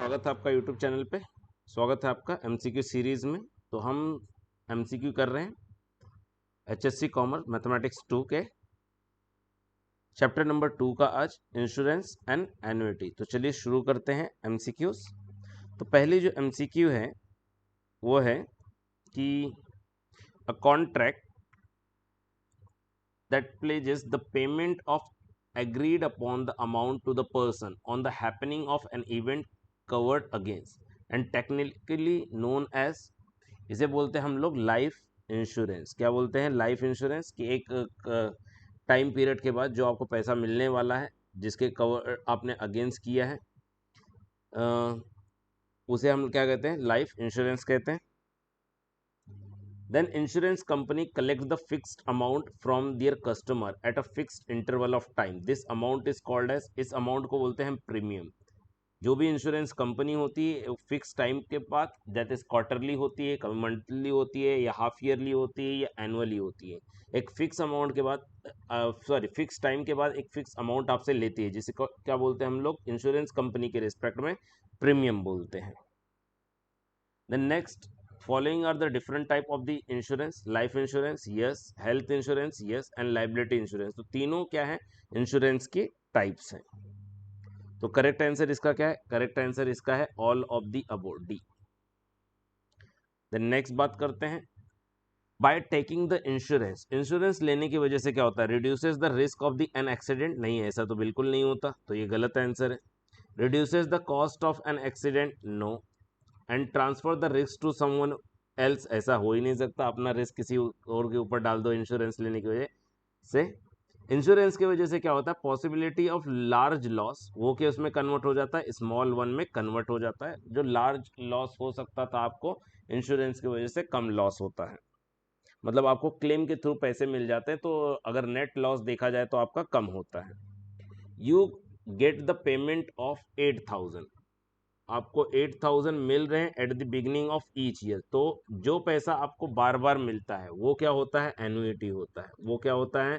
स्वागत है आपका यूट्यूब चैनल पे। स्वागत है आपका एमसीक्यू सीरीज़ में। तो हम एमसीक्यू कर रहे हैं एचएससी कॉमर्स मैथमेटिक्स 2 के चैप्टर नंबर 2 का आज इंश्योरेंस एंड एन्युइटी। तो चलिए शुरू करते हैं एमसीक्यूज। तो पहली जो एमसीक्यू है वो है कि a contract that pledges the payment of agreed upon the amount to the person on the happening of an event covered against and technically known as, इसे बोलते हैं हम लोग लाइफ इंश्योरेंस। क्या बोलते हैं? लाइफ इंश्योरेंस कि एक टाइम पीरियड के बाद जो आपको पैसा मिलने वाला है जिसके कवर आपने अगेंस्ट किया है, उसे हम क्या कहते हैं? लाइफ इंश्योरेंस कहते हैं। Then insurance company collects the fixed amount from their customer at a fixed interval of time. This amount is called as, इस amount को बोलते हैं प्रीमियम। जो भी इंश्योरेंस कंपनी होती है फिक्स टाइम के बाद, दैट इज क्वार्टरली होती है, मंथली होती है, या हाफ ईयरली होती है, या एनुअली होती है, एक फिक्स अमाउंट के बाद फिक्स टाइम के बाद एक फिक्स अमाउंट आपसे लेती है, जिसे क्या बोलते हैं हम लोग? इंश्योरेंस कंपनी के रिस्पेक्ट में प्रीमियम बोलते हैं। Then next, following are the different type of the insurance: life insurance, yes; health insurance, yes; and liability insurance। तो तीनों क्या है? इंश्योरेंस के टाइप्स हैं। तो करेक्ट आंसर इसका क्या है? करेक्ट आंसर इसका है all of the above, D. Then next बात करते हैं, by taking the insurance, insurance लेने की वजह से क्या होता है? Reduces the risk of the an accident. नहीं है, ऐसा तो बिल्कुल नहीं होता, तो ये गलत आंसर है। Reduces the cost of an accident, no. And transfer the risk to someone else, ऐसा हो ही नहीं सकता, अपना रिस्क किसी और के ऊपर डाल दो इंश्योरेंस लेने की वजह से। इंश्योरेंस की वजह से क्या होता है? पॉसिबिलिटी ऑफ लार्ज लॉस, वो केस में कन्वर्ट हो जाता है, स्मॉल वन में कन्वर्ट हो जाता है। जो लार्ज लॉस हो सकता था आपको, इंश्योरेंस की वजह से कम लॉस होता है, मतलब आपको क्लेम के थ्रू पैसे मिल जाते हैं, तो अगर नेट लॉस देखा जाए तो आपका कम होता है। You get the payment of 8,000, आपको 8,000 मिल रहे हैं at the beginning of each year. तो जो पैसा आपको बार बार मिलता है वो क्या होता है? एन्युइटी होता है। वो क्या होता है?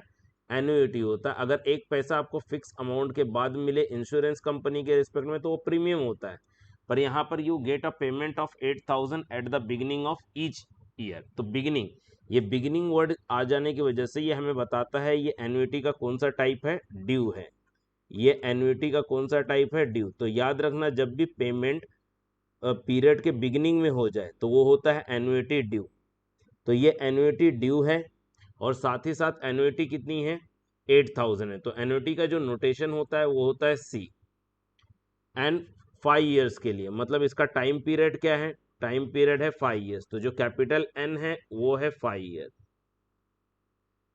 एन्युइटी होता है। अगर एक पैसा आपको फिक्स अमाउंट के बाद मिले इंश्योरेंस कंपनी के रिस्पेक्ट में तो वो प्रीमियम होता है, पर यहाँ पर you get a payment of 8,000 at the beginning of each year. तो बिगिनिंग, ये बिगिनिंग वर्ड आ जाने की वजह से ये हमें बताता है ये एन्युइटी का कौन सा टाइप है? ड्यू है। ये एन्युइटी का कौन सा टाइप है? ड्यू। तो याद रखना, जब भी पेमेंट पीरियड के बिगिनिंग में हो जाए तो वो होता है एन्युइटी ड्यू। तो ये एन्युइटी ड्यू है, और साथ ही साथ एन्युइटी कितनी है? 8,000 है। तो एन्युइटी का जो नोटेशन होता है वो होता है सी, एंड 5 ईयर्स के लिए, मतलब इसका टाइम पीरियड क्या है? टाइम पीरियड है 5 ईयर्स। तो जो कैपिटल एन है वो है 5 ईयर,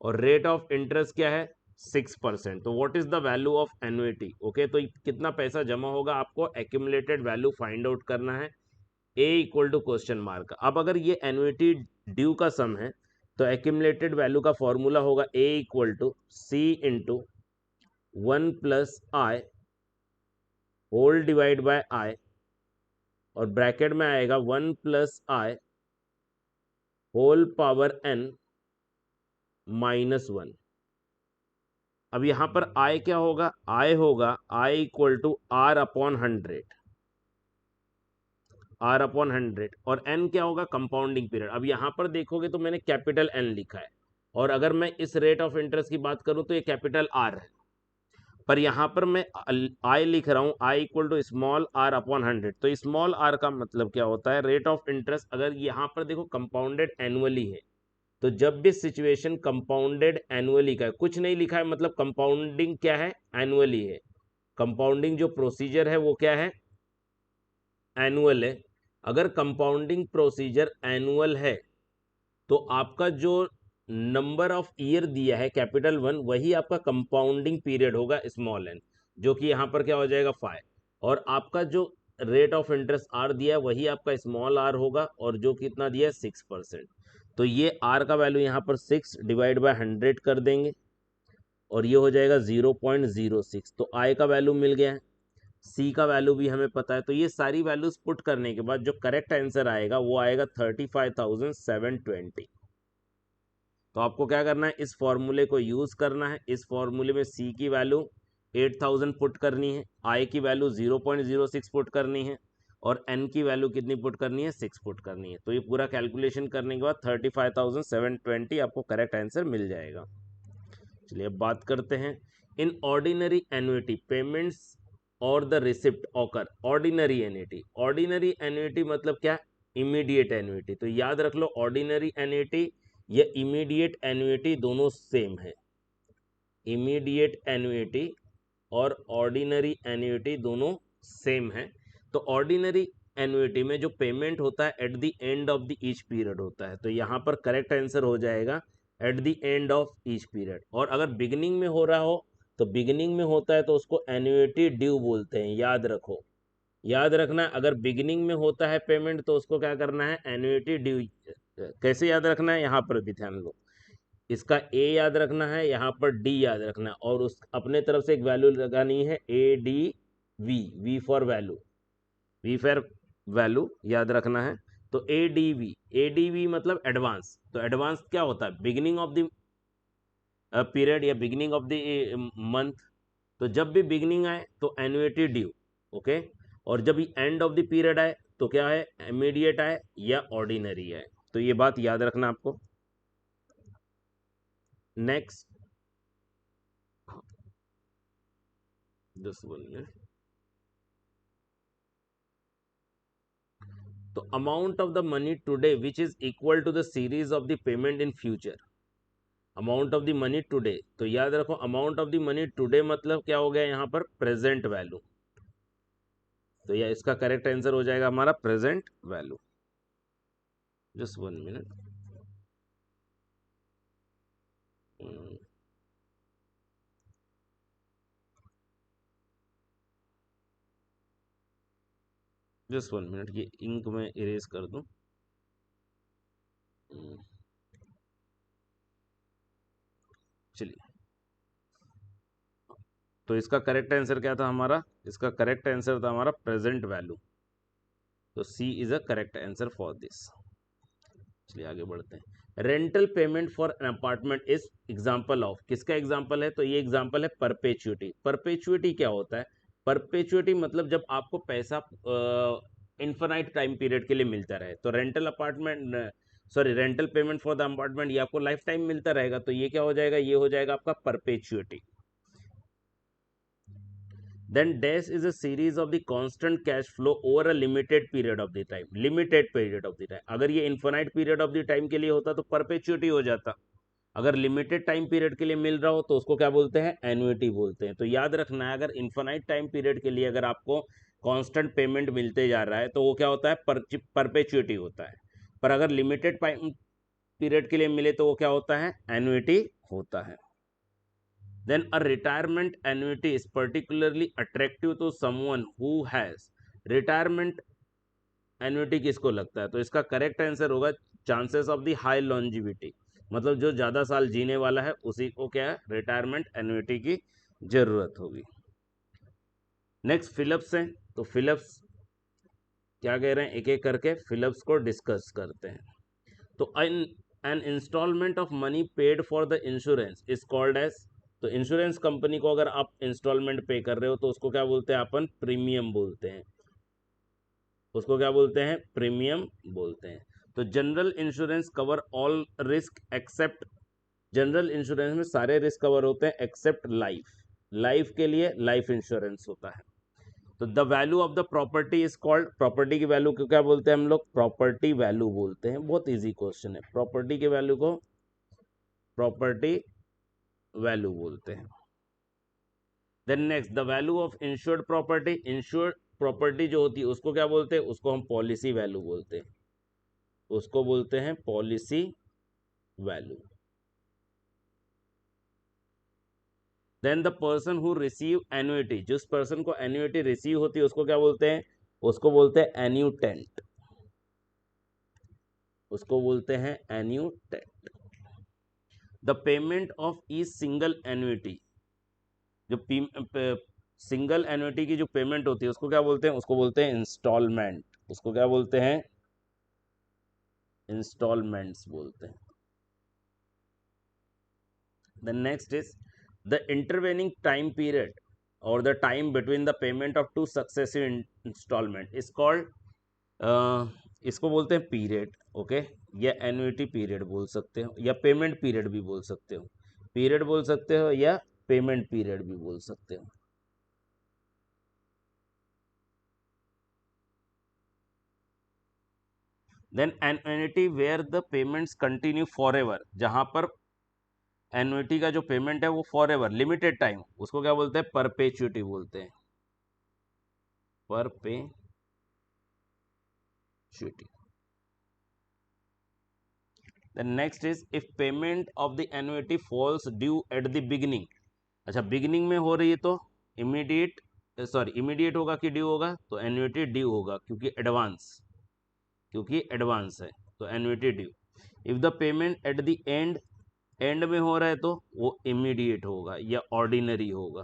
और रेट ऑफ इंटरेस्ट क्या है? 6%। तो what is the value of annuity? Okay, तो कितना पैसा जमा होगा, आपको एक्यूमुलेटेड वैल्यू फाइंड आउट करना है, ए इक्वल टू क्वेश्चन मार्क। अब अगर ये एन्युइटी ड्यू का सम है तो एक्यूमुलेटेड वैल्यू का फॉर्मूला होगा A equal to C into 1 plus I whole divide by I, और ब्रैकेट में आएगा 1 plus I whole power N minus 1। अब यहां पर आई क्या होगा? आई होगा I equal to R upon 100, R upon 100, और एन क्या होगा? Compounding period. अब यहां पर देखोगे तो मैंने कैपिटल एन लिखा है, और अगर मैं इस रेट ऑफ इंटरेस्ट की बात करूं तो ये कैपिटल आर है, पर यहां पर मैं आई लिख रहा हूं, I equal to small R upon 100। तो स्मॉल आर का मतलब क्या होता है? Rate of interest. अगर यहां पर देखो कंपाउंडेड एनुअली है, तो जब भी सिचुएशन कंपाउंडेड एनुअली का है, कुछ नहीं लिखा है, मतलब कंपाउंडिंग क्या है? एनुअली है। कंपाउंडिंग जो प्रोसीजर है वो क्या है? एनुअल है। अगर कंपाउंडिंग प्रोसीजर एनुअल है तो आपका जो नंबर ऑफ ईयर दिया है कैपिटल 1, वही आपका कंपाउंडिंग पीरियड होगा स्मॉल एन, जो कि यहाँ पर क्या हो जाएगा 5, और आपका जो रेट ऑफ इंटरेस्ट आर दिया है वही आपका स्मॉल आर होगा, और जो कितना दिया है 6%। तो ये आर का वैल्यू यहाँ पर 6 डिवाइड बाय 100 कर देंगे, और ये हो जाएगा 0.06। तो आई का वैल्यू मिल गया है, सी का वैल्यू भी हमें पता है। तो ये सारी वैल्यूज पुट करने के बाद जो करेक्ट आंसर आएगा वो आएगा 35,720। तो आपको क्या करना है? इस फॉर्मूले को यूज करना है। इस फॉर्मूले में C की वैल्यू 8,000 पुट करनी है, I की वैल्यू 0.06 पुट करनी है, और n की वैल्यू कितनी पुट करनी है, 6 पुट करनी है। तो ये पूरा कैलकुलेशन करने के बाद 35,720 आपको करेक्ट आंसर मिल जाएगा। चलिए अब बात करते हैं, इन ऑर्डिनरी एन्युटी पेमेंट्स और the receipt occur ordinary annuity. Ordinary annuity मतलब क्या, इमीडिएट एन्युटी। तो याद रख लो ऑर्डिनरी एन्युटी या इमीडिएट एन्युटी दोनों सेम है। इमीडिएट एन्युटी और ऑर्डिनरी एन्युटी दोनों सेम है। तो ऑर्डिनरी एन्युटी में जो पेमेंट होता है at the end of the each period होता है। तो यहाँ पर करेक्ट आंसर हो जाएगा at the end of each period. और अगर बिगिनिंग में हो रहा हो तो बिगिनिंग में होता है तो उसको एन्युटी ड्यू बोलते हैं, याद रखो। याद रखना अगर बिगिनिंग में होता है पेमेंट तो उसको क्या करना है, एन्युटी ड्यू। कैसे याद रखना है, यहाँ पर भी ध्यान लो। इसका ए याद रखना है, यहाँ पर डी याद रखना है, और उस अपने तरफ से एक वैल्यू लगानी है A D V, V for value, V for value याद रखना है। तो ए डी वी मतलब एडवांस। तो एडवांस क्या होता है, बिगिनिंग ऑफ द पीरियड या बिगिनिंग ऑफ द मंथ। तो जब भी बिगिनिंग आए तो एन्युटी ड्यू, ओके। और जब एंड ऑफ द पीरियड आए तो क्या है, इमीडिएट आए या ऑर्डिनरी आए। तो ये बात याद रखना आपको। Next, just one minute. तो amount of the money today which is equal to the series of the payment in future. Amount of the money today, तो याद रखो amount of the money today मतलब क्या हो गया यहाँ पर, प्रेजेंट वैल्यू। तो यह इसका करेक्ट आंसर हो जाएगा हमारा present value. Just one minute. Just one minute, ये इंक में इरेज कर दूं। चलिए, तो इसका करेक्ट आंसर क्या था हमारा, इसका करेक्ट आंसर था हमारा प्रेजेंट वैल्यू। तो C is a correct answer for this. चलिए आगे बढ़ते हैं। Rental payment for an apartment is example of, किसका एग्जाम्पल है, तो ये एग्जाम्पल है परपेचुइटी। परपेचुइटी क्या होता है, परपेचुइटी मतलब जब आपको पैसा इन्फिनाइट टाइम पीरियड के लिए मिलता रहे। तो rental apartment, sorry rental payment for the apartment ये आपको लाइफ टाइम मिलता रहेगा। तो ये क्या हो जाएगा, ये हो जाएगा आपका perpetuity. then dash is a series of the constant cash flow over a limited period of the time, limited period of the time। अगर ये infinite period of the time के लिए होता तो perpetuity हो जाता। अगर लिमिटेड टाइम पीरियड के लिए मिल रहा हो तो उसको क्या बोलते हैं, एन्युटी बोलते हैं। तो याद रखना है अगर इन्फिनाइट टाइम पीरियड के लिए अगर आपको कांस्टेंट पेमेंट मिलते जा रहा है तो वो क्या होता है, परपेचुइटी होता है। पर अगर लिमिटेड टाइम पीरियड के लिए मिले तो वो क्या होता है, एन्युटी होता है। Then a retirement annuity is particularly attractive to someone who has retirement annuity किसको लगता है, तो इसका करेक्ट आंसर होगा chances of the high longevity. मतलब जो ज़्यादा साल जीने वाला है उसी को क्या है, रिटायरमेंट एन्युटी की जरूरत होगी। नेक्स्ट फिलिप्स है, तो फिलिप्स क्या कह रहे हैं, एक एक करके फिलिप्स को डिस्कस करते हैं। तो an instalment of money paid for the insurance is called as, तो इंश्योरेंस कंपनी को अगर आप इंस्टॉलमेंट पे कर रहे हो तो उसको क्या बोलते हैं अपन, प्रीमियम बोलते हैं। उसको क्या बोलते हैं, प्रीमियम बोलते हैं। तो general insurance cover all risk except, general insurance में सारे रिस्क कवर होते हैं एक्सेप्ट लाइफ। लाइफ के लिए लाइफ इंश्योरेंस होता है। तो the value of the property is called, property की वैल्यू को क्या बोलते हैं हम लोग, प्रॉपर्टी वैल्यू बोलते हैं। बहुत इजी क्वेश्चन है, प्रॉपर्टी की वैल्यू को प्रॉपर्टी वैल्यू बोलते हैं। Then next, the value of insured property, insured property जो होती है उसको क्या बोलते हैं, उसको हम पॉलिसी वैल्यू बोलते हैं, उसको बोलते हैं policy value. Then the person who receive annuity, जिस पर्सन को एन्युटी रिसीव होती है उसको क्या बोलते हैं, उसको बोलते हैं एन्यूटेंट, उसको बोलते हैं annuitant. The payment of each single annuity, जो सिंगल एन्युटी की जो पेमेंट होती है उसको क्या बोलते हैं, उसको बोलते हैं इंस्टॉलमेंट, उसको क्या बोलते हैं, इंस्टॉलमेंट्स बोलते हैं। The next is the intervening time period or the time between the payment of two successive installment is called, इसको बोलते हैं पीरियड, ओके, या एन्युटी पीरियड बोल सकते हो, या पेमेंट पीरियड भी बोल सकते हो, पीरियड बोल सकते हो या पेमेंट पीरियड भी बोल सकते हो। Then annuity where the payments continue forever, जहां पर एन्युटी का जो पेमेंट है वो फॉर एवर लिमिटेड टाइम, उसको क्या बोलते हैं, परपेचुटी बोलते हैं, perpetuity. The next is if payment of the annuity falls due at the beginning, अच्छा बिगिनिंग में हो रही है तो इमीडिएट, सॉरी इमीडिएट होगा कि ड्यू होगा, तो एन्युटी ड्यू होगा क्योंकि एडवांस है, तो annuity due. If the payment at the end में हो रहा है तो वो इमीडिएट होगा या ऑर्डिनरी होगा।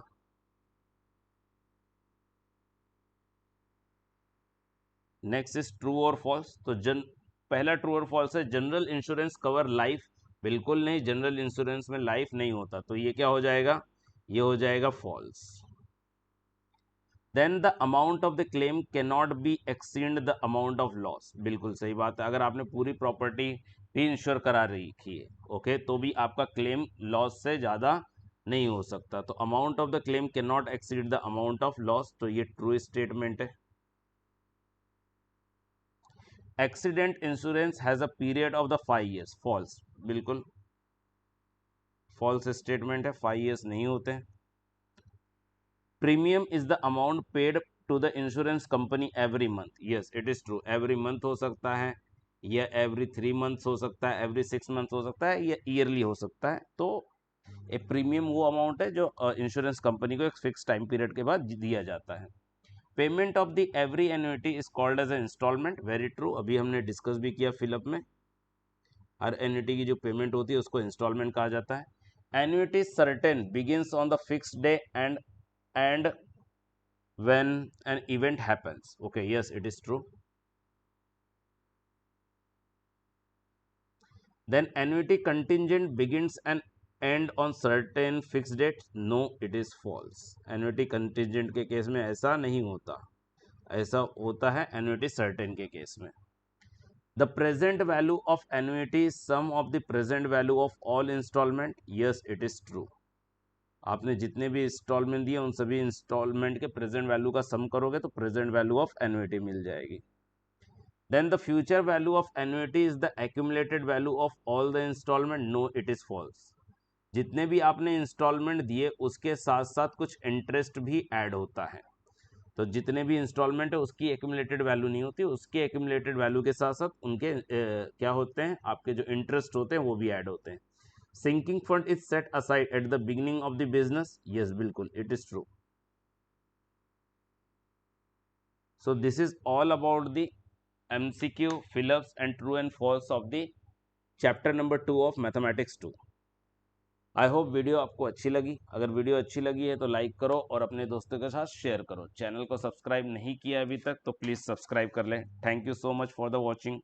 नेक्स्ट इज ट्रू और फॉल्स, तो पहला ट्रू और फॉल्स है, जनरल इंश्योरेंस कवर लाइफ, बिल्कुल नहीं, जनरल इंश्योरेंस में लाइफ नहीं होता, तो ये क्या हो जाएगा, ये हो जाएगा false. Then the amount of the claim can not be exceed the amount of loss, बिल्कुल सही बात है, अगर आपने पूरी प्रॉपर्टी भी इंश्योर करा रखी है, ओके, तो भी आपका क्लेम लॉस से ज़्यादा नहीं हो सकता, तो amount of the claim can not exceed the amount of loss, तो ये ट्रू स्टेटमेंट है। Accident insurance has a period of the 5 years, false, बिल्कुल फॉल्स स्टेटमेंट है, 5 years नहीं होते हैं। Premium is the amount paid to the insurance company every month, yes it is true, every month हो सकता है, या एवरी 3 months हो सकता है, एवरी 6 months हो सकता है, या ईयरली हो सकता है, तो ए प्रीमियम वो अमाउंट है जो इंश्योरेंस कंपनी को एक फिक्स टाइम पीरियड के बाद दिया जाता है। Payment of the every annuity is called as a instalment, very true, अभी हमने डिस्कस भी किया फिलअप में, हर एन्युटी की जो पेमेंट होती है उसको इंस्टॉलमेंट कहा जाता है। Annuity certain begins on the fixed day and when an event happens, okay, yes it is true। then annuity contingent begins and end on certain fixed dates, no it is false, annuity contingent के case में ऐसा नहीं होता, ऐसा होता है annuity certain के case में। the present value of annuity is sum of the present value of all installment, yes it is true, आपने जितने भी इंस्टॉलमेंट दिए उन सभी इंस्टॉलमेंट के प्रेजेंट वैल्यू का सम करोगे तो प्रेजेंट वैल्यू ऑफ एन्युटी मिल जाएगी। Then the future value of annuity is the accumulated value of all the instalment, no it is false, जितने भी आपने इंस्टॉलमेंट दिए उसके साथ साथ कुछ इंटरेस्ट भी ऐड होता है, तो जितने भी इंस्टॉलमेंट है उसकी एक्यूमुलेटेड वैल्यू नहीं होती, उसके एक्यूमुलेटेड वैल्यू के साथ साथ उनके क्या होते हैं, आपके जो इंटरेस्ट होते हैं वो भी ऐड होते हैं। sinking fund is set aside at the beginning of the business, yes बिल्कुल it is true। so this is all about the MCQ fill-ups and true and false of the chapter number 2 of mathematics 2। I hope video आपको अच्छी लगी, अगर video अच्छी लगी है तो like करो और अपने दोस्तों के साथ शेयर करो, चैनल को सब्सक्राइब नहीं किया अभी तक तो प्लीज़ सब्सक्राइब कर लें। Thank you so much for the watching.